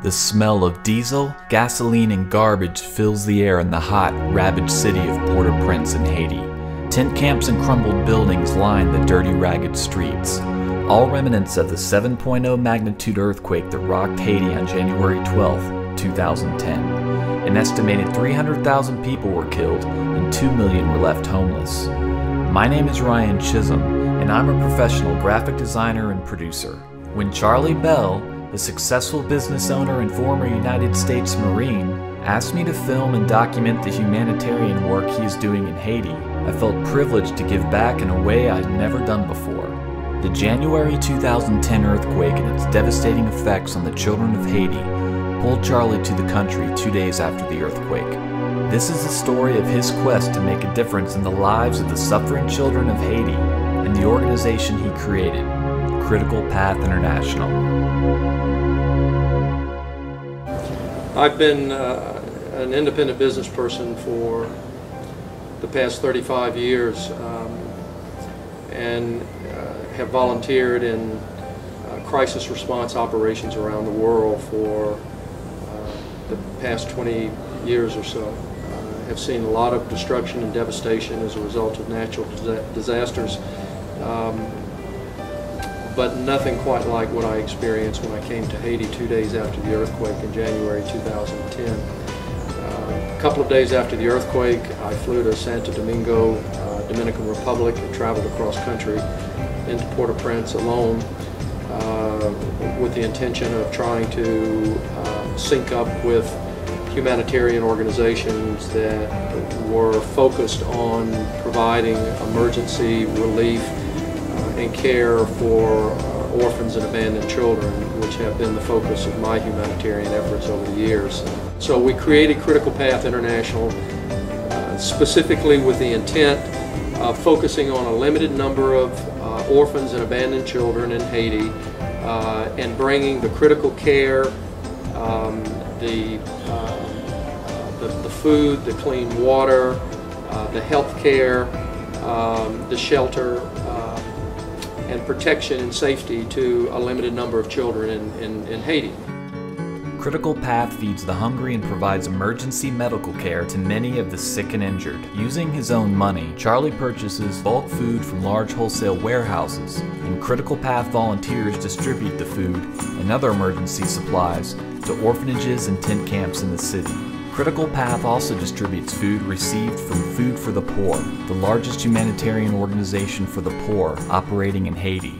The smell of diesel, gasoline, and garbage fills the air in the hot, ravaged city of Port-au-Prince in Haiti. Tent camps and crumbled buildings line the dirty, ragged streets, all remnants of the 7.0 magnitude earthquake that rocked Haiti on January 12, 2010. An estimated 300,000 people were killed and 2 million were left homeless. My name is Ryan Chisholm, and I'm a professional graphic designer and producer. When Charlie Bell, a successful business owner and former United States Marine, asked me to film and document the humanitarian work he is doing in Haiti, I felt privileged to give back in a way I'd never done before. The January 2010 earthquake and its devastating effects on the children of Haiti pulled Charlie to the country 2 days after the earthquake. This is the story of his quest to make a difference in the lives of the suffering children of Haiti and the organization he created, Critical Path International. I've been an independent business person for the past 35 years and have volunteered in crisis response operations around the world for the past 20 years or so. Have seen a lot of destruction and devastation as a result of natural disasters, but nothing quite like what I experienced when I came to Haiti 2 days after the earthquake in January 2010. A couple of days after the earthquake, I flew to Santo Domingo, Dominican Republic, and traveled across country into Port-au-Prince alone with the intention of trying to sync up with humanitarian organizations that were focused on providing emergency relief and care for orphans and abandoned children, which have been the focus of my humanitarian efforts over the years. So we created Critical Path International specifically with the intent of focusing on a limited number of orphans and abandoned children in Haiti and bringing the critical care, the food, the clean water, the health care, the shelter, and protection and safety to a limited number of children in Haiti. Critical Path feeds the hungry and provides emergency medical care to many of the sick and injured. Using his own money, Charlie purchases bulk food from large wholesale warehouses, and Critical Path volunteers distribute the food and other emergency supplies to orphanages and tent camps in the city. Critical Path also distributes food received from Food for the Poor, the largest humanitarian organization for the poor operating in Haiti.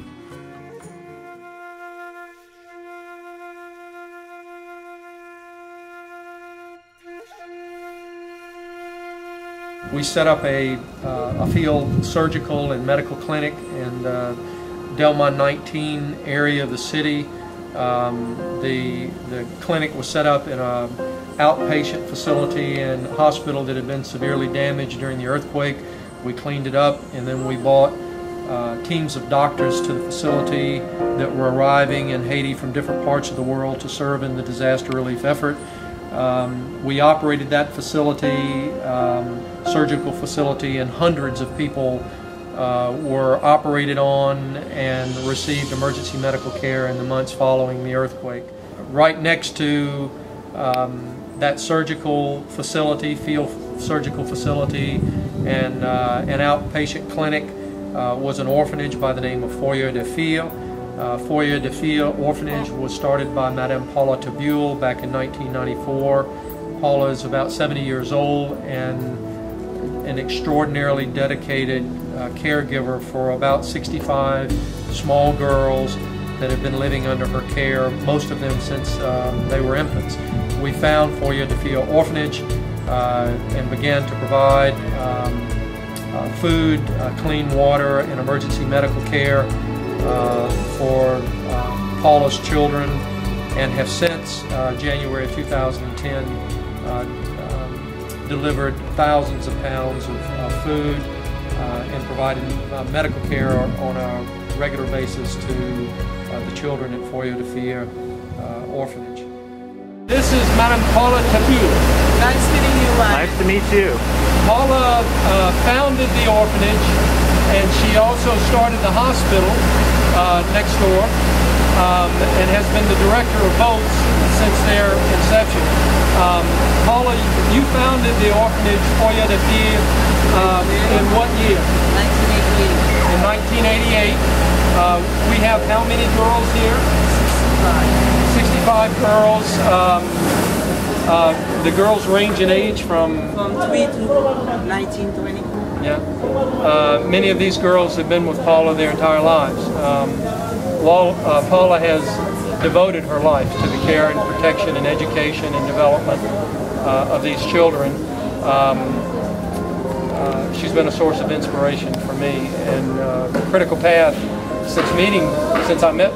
We set up a field surgical and medical clinic in Delmont 19 area of the city. The clinic was set up in an outpatient facility and hospital that had been severely damaged during the earthquake. We cleaned it up, and then we brought teams of doctors to the facility that were arriving in Haiti from different parts of the world to serve in the disaster relief effort. We operated that facility, surgical facility, and hundreds of people were operated on and received emergency medical care in the months following the earthquake. Right next to that surgical facility, field surgical facility, and an outpatient clinic was an orphanage by the name of Foyer des Filles. Foyer des Filles Orphanage was started by Madame Paula Tabule back in 1994. Paula is about 70 years old and an extraordinarily dedicated caregiver for about 65 small girls that have been living under her care, most of them since they were infants. We found Foyer des Filles Orphanage and began to provide food, clean water, and emergency medical care for Paula's children, and have since January of 2010 delivered thousands of pounds of food and provided medical care on a regular basis to the children at Foyer des Filles Orphanage. This is Madame Paula Tabule. Nice meeting you, Ryan. Nice to meet you. Paula founded the orphanage, and she also started the hospital next door. and has been the director of both since their inception. Paula, you founded the orphanage Foyer de Filles in what year? 1988. In 1988. We have how many girls here? 65 girls. The girls range in age from 3 to 19, 20. Yeah. Many of these girls have been with Paula their entire lives. Paula has devoted her life to the care and protection and education and development of these children. She's been a source of inspiration for me, and Critical Path, since I met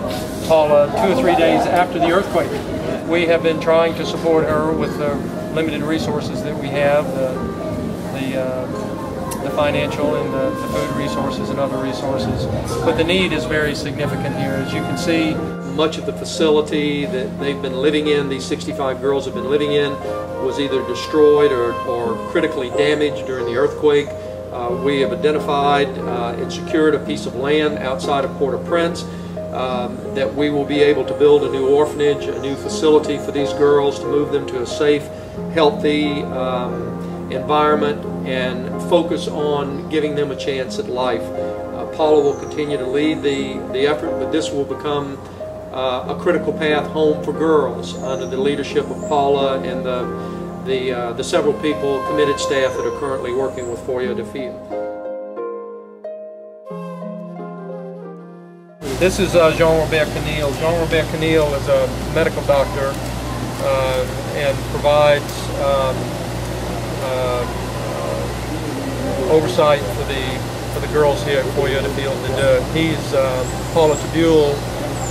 Paula 2 or 3 days after the earthquake, we have been trying to support her with the limited resources that we have, the financial and the food resources and other resources. But the need is very significant here. As you can see, much of the facility that they've been living in, these 65 girls have been living in, was either destroyed or critically damaged during the earthquake. We have identified and secured a piece of land outside of Port-au-Prince that we will be able to build a new orphanage, a new facility for these girls, to move them to a safe, healthy environment and focus on giving them a chance at life. Paula will continue to lead the effort, but this will become a Critical Path home for girls under the leadership of Paula and the several people, committed staff that are currently working with Foyer de Filles. This is Jean-Robert Canil. Jean-Robert Canil is a medical doctor and provides oversight for the girls here at Foyer de Filles. He's Paula Tabule,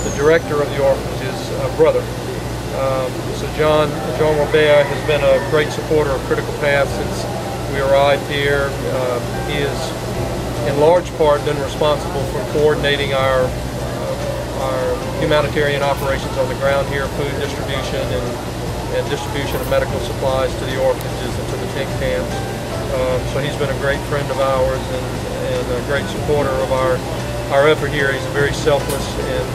the director of the orphanage's brother. So Jean-Robert has been a great supporter of Critical Path since we arrived here. He has in large part been responsible for coordinating our humanitarian operations on the ground here, food distribution and distribution of medical supplies to the orphanages and to the tent camps. So he's been a great friend of ours and a great supporter of our effort here. He's a very selfless and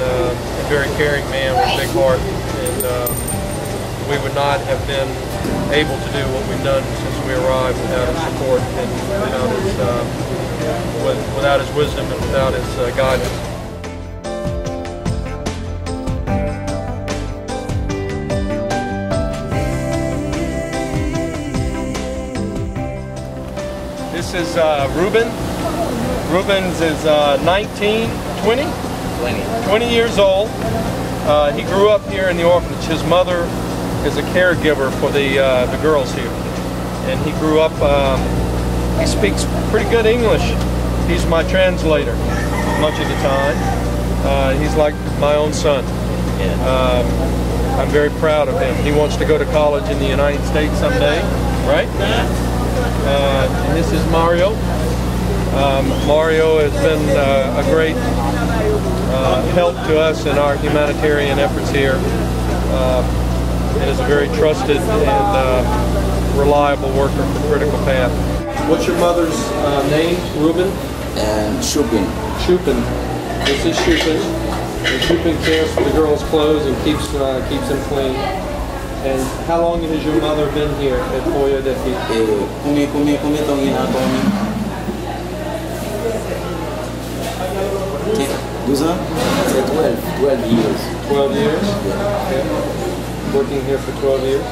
very caring man with a big heart, and we would not have been able to do what we've done since we arrived without his support and without his wisdom and without his guidance. This is Ruben. Rubens is 20 years old. He grew up here in the orphanage. His mother is a caregiver for the girls here. And he grew up, he speaks pretty good English. He's my translator much of the time. He's like my own son. I'm very proud of him. He wants to go to college in the United States someday, right? And this is Mario. Mario has been a great help to us in our humanitarian efforts here. And is a very trusted and reliable worker for Critical Path. What's your mother's name, Ruben? Shupin. Shupin. This is Shupin. And Shupin cares for the girls' clothes and keeps them clean. And how long has your mother been here at Foyer de Filles? 12 years. 12 years? Okay. Working here for 12 years.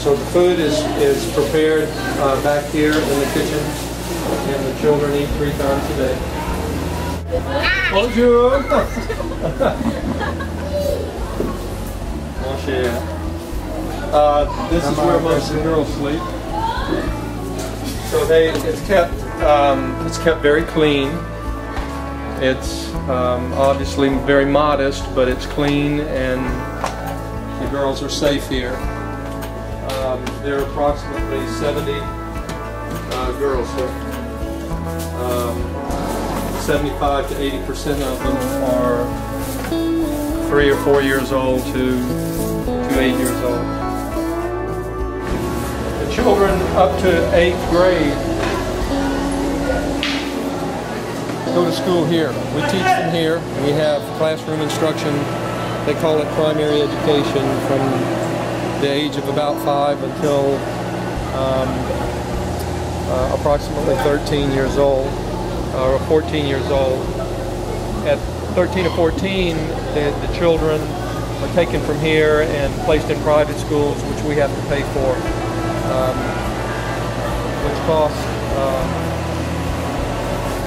So the food is prepared back here in the kitchen, and the children eat 3 times a day. Bonjour! This is where most of the girls sleep. So it's kept very clean. It's obviously very modest, but it's clean, and the girls are safe here. There are approximately 70 girls here. 75 to 80% of them are 3 or 4 years old to 8 years old. The children up to 8th grade go to school here. We teach them here. We have classroom instruction. They call it primary education from the age of about 5 until approximately 13 years old or 14 years old. At 13 or 14, the children are taken from here and placed in private schools, which we have to pay for, which costs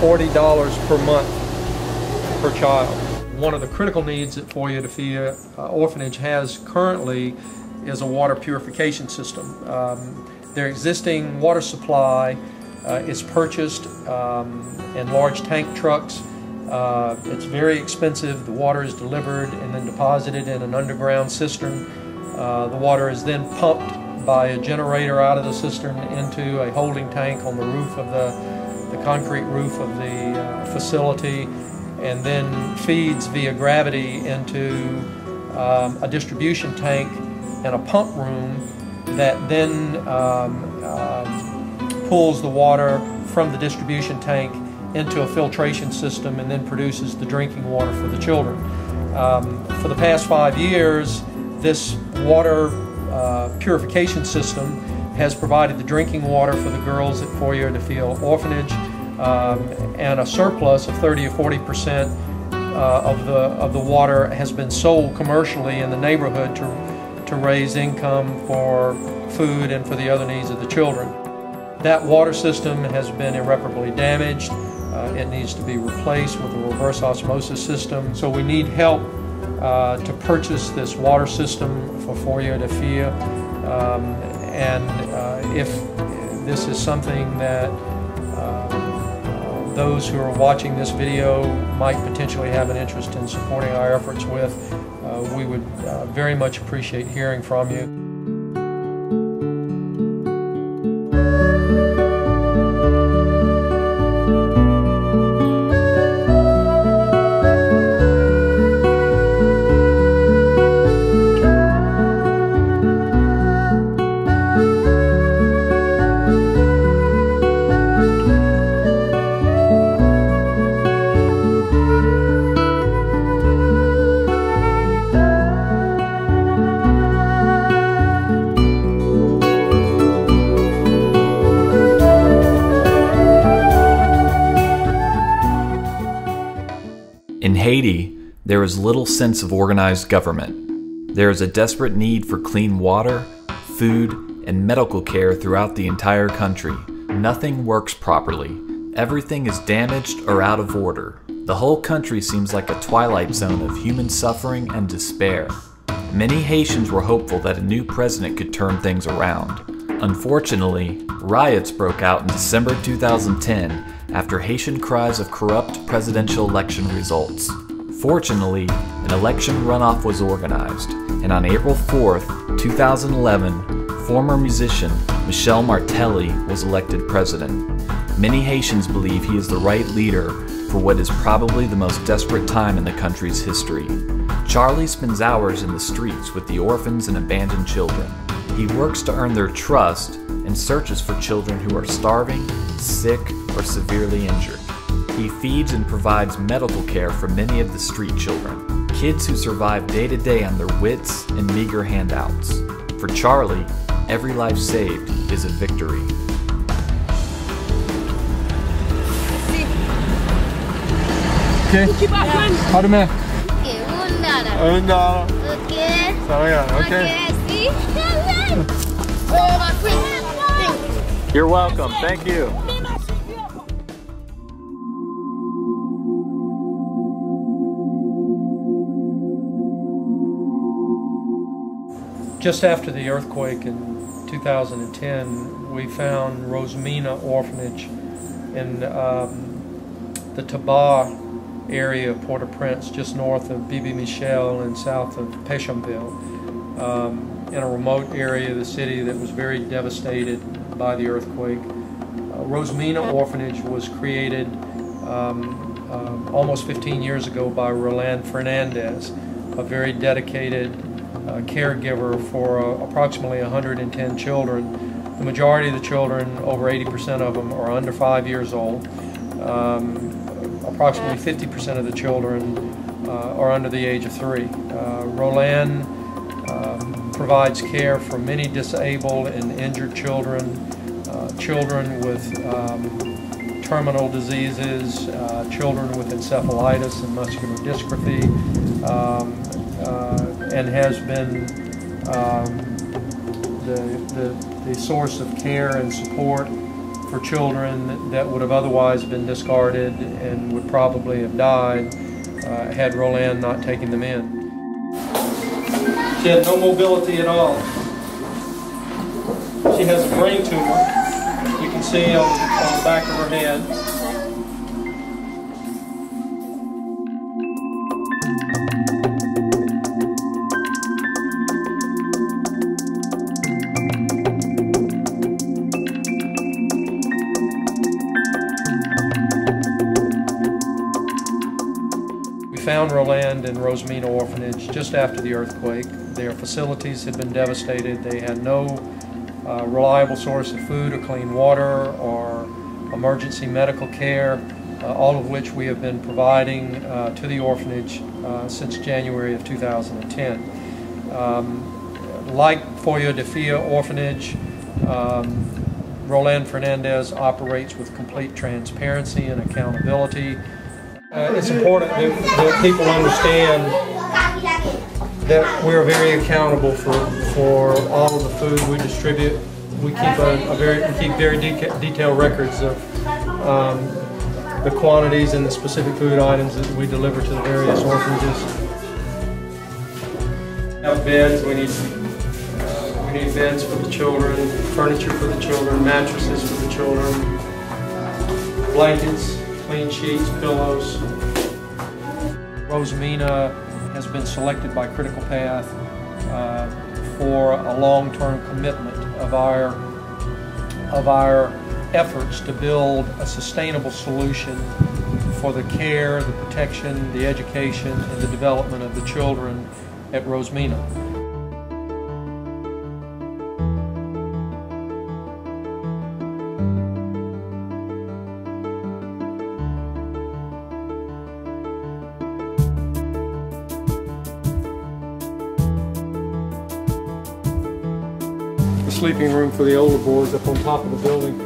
$40 per month per child. One of the critical needs that Foyer de Filles orphanage has currently is a water purification system. Their existing water supply is purchased in large tank trucks. It's very expensive. The water is delivered and then deposited in an underground cistern. The water is then pumped by a generator out of the cistern into a holding tank on the roof of the concrete roof of the facility, and then feeds via gravity into a distribution tank and a pump room that then pulls the water from the distribution tank into a filtration system and then produces the drinking water for the children. For the past 5 years, this water purification system has provided the drinking water for the girls at Foyer de Filles Orphanage, and a surplus of 30 or 40% of the water has been sold commercially in the neighborhood to raise income for food and for the other needs of the children. That water system has been irreparably damaged. It needs to be replaced with a reverse osmosis system. So we need help to purchase this water system for Foyer de Filles. If this is something that those who are watching this video might potentially have an interest in supporting our efforts with, we would very much appreciate hearing from you. In Haiti, there is little sense of organized government. There is a desperate need for clean water, food, and medical care throughout the entire country. Nothing works properly. Everything is damaged or out of order. The whole country seems like a twilight zone of human suffering and despair. Many Haitians were hopeful that a new president could turn things around. Unfortunately, riots broke out in December 2010 after Haitian cries of corrupt presidential election results. Fortunately, an election runoff was organized, and on April 4th, 2011, former musician Michel Martelly was elected president. Many Haitians believe he is the right leader for what is probably the most desperate time in the country's history. Charlie spends hours in the streets with the orphans and abandoned children. He works to earn their trust and searches for children who are starving, sick, or severely injured. He feeds and provides medical care for many of the street children, kids who survive day to day on their wits and meager handouts. For Charlie, every life saved is a victory. Okay. How do man? $1. Okay. Okay. See? You're welcome. Thank you. Just after the earthquake in 2010, we found Rosemina Orphanage in the Tabar area of Port-au-Prince, just north of Bibi Michel and south of Pétionville, in a remote area of the city that was very devastated by the earthquake. Rosemina Orphanage was created almost 15 years ago by Roland Fernandez, a very dedicated caregiver for approximately 110 children. The majority of the children, over 80% of them, are under 5 years old. approximately 50% of the children are under the age of 3. Roland provides care for many disabled and injured children, children with terminal diseases, children with encephalitis and muscular dystrophy, and has been the source of care and support for children that would have otherwise been discarded and would probably have died had Roland not taken them in. She had no mobility at all. She has a brain tumor. You can see on the back of her head. We found Roland in Rosamena Orphanage just after the earthquake. Their facilities had been devastated. They had no reliable source of food or clean water or emergency medical care, all of which we have been providing to the orphanage since January of 2010. Like Foyo de Fia Orphanage, Roland Fernandez operates with complete transparency and accountability. It's important that people understand that we're very accountable for all of the food we distribute. We keep very detailed records of the quantities and the specific food items that we deliver to the various orphanages. We have beds. We need beds for the children, furniture for the children, mattresses for the children, blankets, clean sheets, pillows. Rosamena has been selected by Critical Path for a long-term commitment of our efforts to build a sustainable solution for the care, the protection, the education, and the development of the children at Rosamena. The sleeping room for the older boys up on top of the building.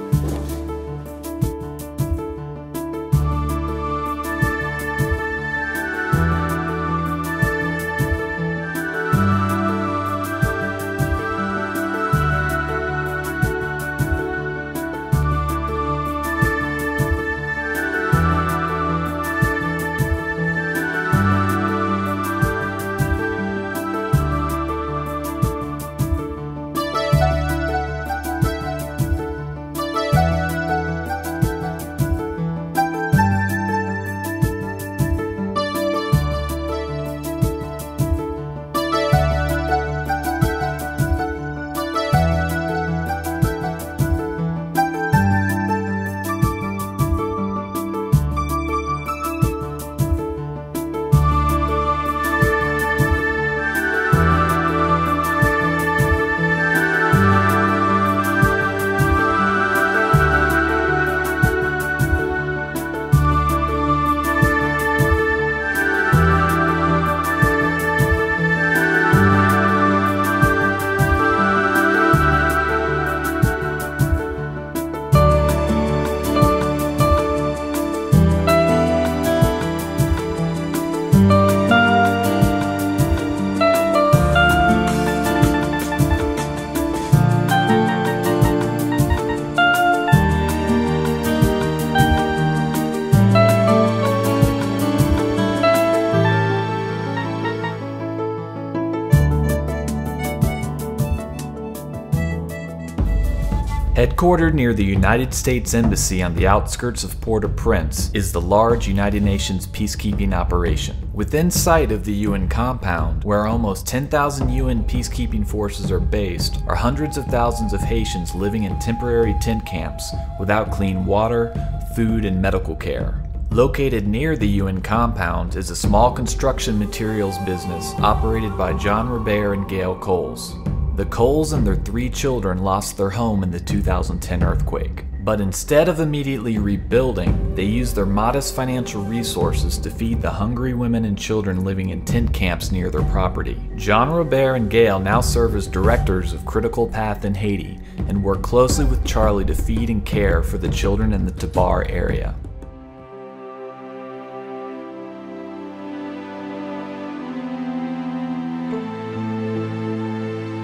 Headquartered near the United States Embassy on the outskirts of Port-au-Prince is the large United Nations peacekeeping operation. Within sight of the UN compound, where almost 10,000 UN peacekeeping forces are based, are hundreds of thousands of Haitians living in temporary tent camps without clean water, food, and medical care. Located near the UN compound is a small construction materials business operated by John Robert and Gail Coles. The Coles and their 3 children lost their home in the 2010 earthquake. But instead of immediately rebuilding, they used their modest financial resources to feed the hungry women and children living in tent camps near their property. John Robert and Gail now serve as directors of Critical Path in Haiti and work closely with Charlie to feed and care for the children in the Tabar area.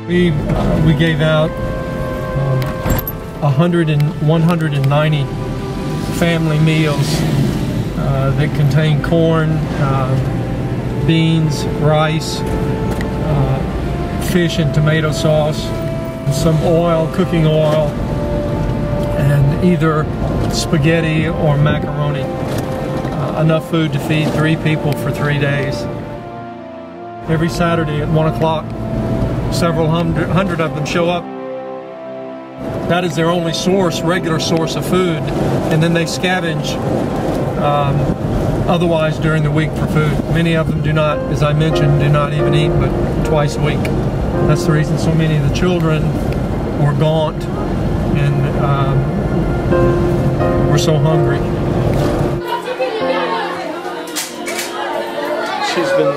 We gave out 190 family meals that contain corn, beans, rice, fish and tomato sauce, some oil, cooking oil, and either spaghetti or macaroni. Enough food to feed 3 people for 3 days. Every Saturday at 1 o'clock, several hundred of them show up. That is their only source, regular source of food, and then they scavenge otherwise during the week for food. Many of them do not, as I mentioned, do not even eat but twice a week. That's the reason so many of the children were gaunt and were so hungry. She's been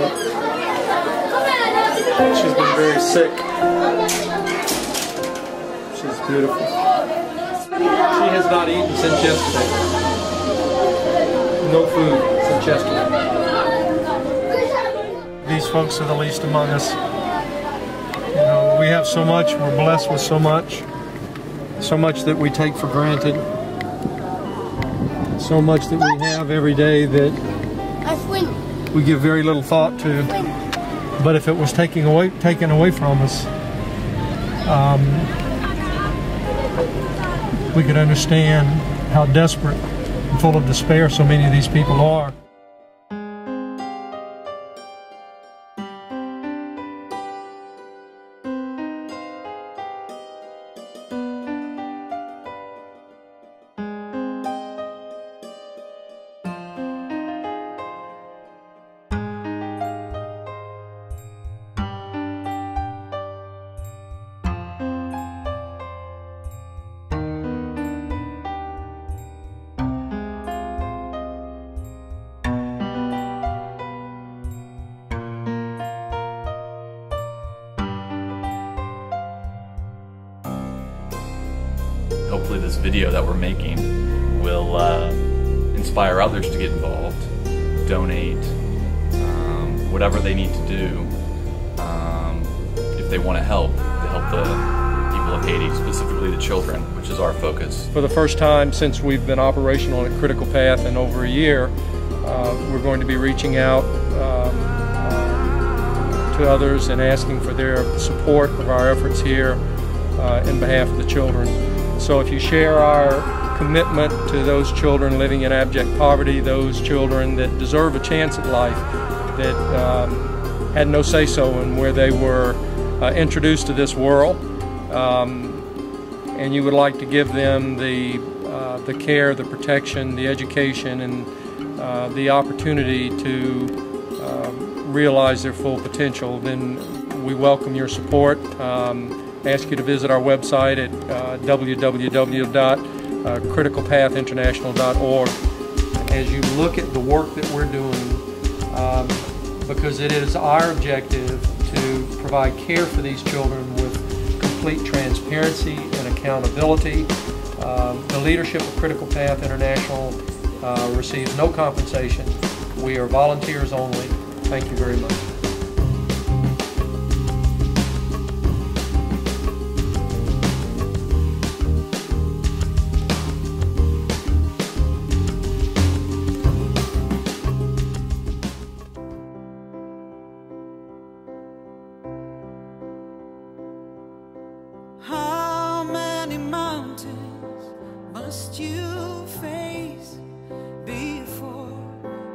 very sick. She's beautiful. She has not eaten since yesterday. No food since yesterday. These folks are the least among us. You know, we have so much, we're blessed with so much that we take for granted, so much that we have every day that we give very little thought to. But if it was taken away from us, we could understand how desperate and full of despair so many of these people are. Hopefully this video that we're making will inspire others to get involved, donate, whatever they need to do if they want to help the people of Haiti, specifically the children, which is our focus. For the first time since we've been operational at Critical Path in over a year, we're going to be reaching out to others and asking for their support of our efforts here in behalf of the children. So if you share our commitment to those children living in abject poverty, those children that deserve a chance at life, that had no say-so in where they were introduced to this world, and you would like to give them the care, the protection, the education, and the opportunity to realize their full potential, then we welcome your support. Ask you to visit our website at www.criticalpathinternational.org. As you look at the work that we're doing, because it is our objective to provide care for these children with complete transparency and accountability. The leadership of Critical Path International receives no compensation. We are volunteers only. Thank you very much. How many mountains must you face before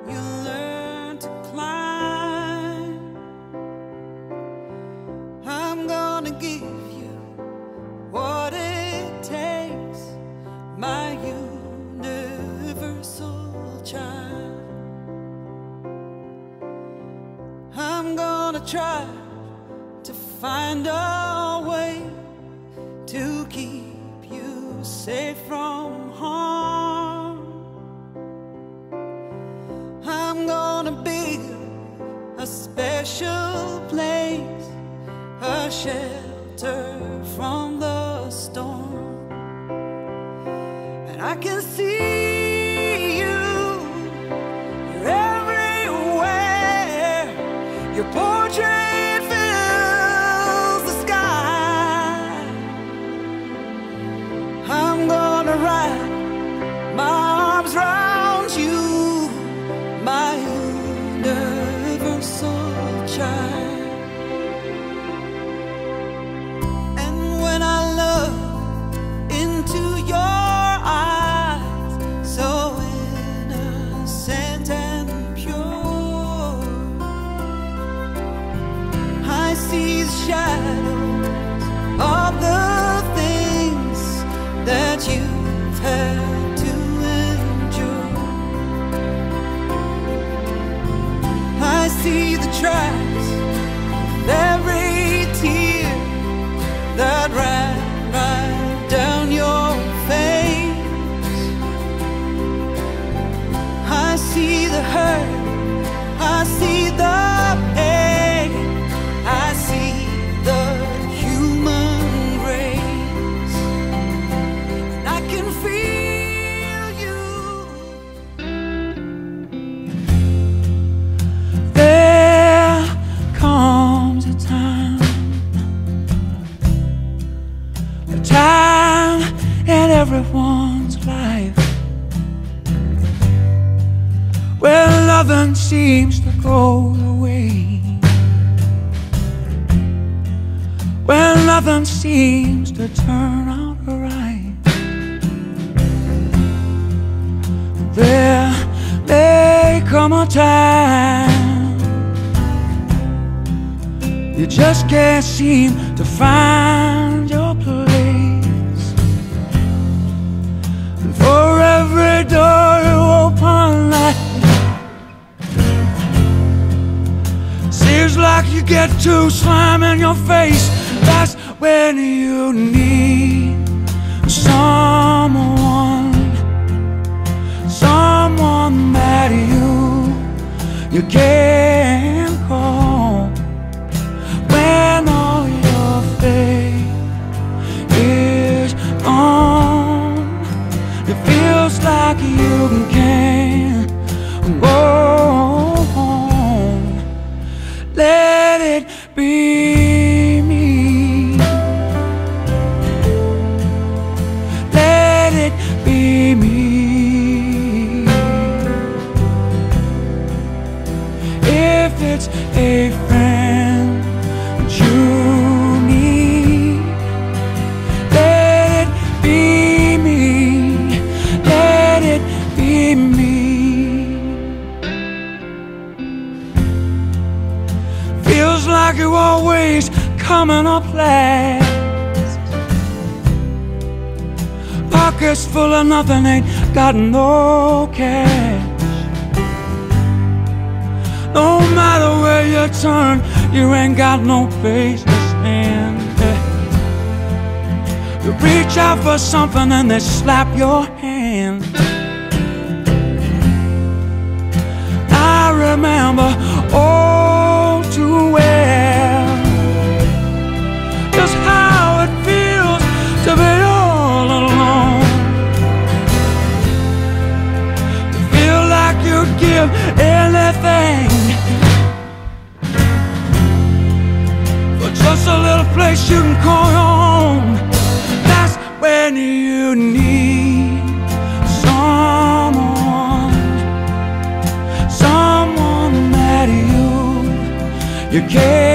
you learn to climb? I'm gonna give you what it takes, my universal child. I'm gonna try to find a way safe from harm. I'm gonna build a special place, a shelter from the storm. And I can see you, you're everywhere. Your portrait fills the sky. I'm gonna wrap my arms round you, my universal child. And when I look into your eyes, so innocent and pure, I see the shadows of the things that you've had to endure. I see the tracks of every tear that ran right down your face. I see the hurt, I see the pain, I see the human grace, and I can feel you. There comes a time in everyone's life where nothing seems to go the way, where nothing seems to turn out right. There may come a time you just can't seem to find your place. And for every door you open, seems like you get two slime in your face. That's when you need someone, someone that you can call when all your faith is gone. It feels like you can't go home. Let it be me. Let it be me. If it's a friend that you need, let it be me. Let it be me. Feels like you're always coming up last. Pockets full of nothing, ain't got no cash. No matter where you turn, you ain't got no place to stand. You reach out for something and they slap your hand. I remember all too well just how it feels to be all alone, to feel like you'd give anything for just a little place you can call your own. That's when you need someone, someone that you can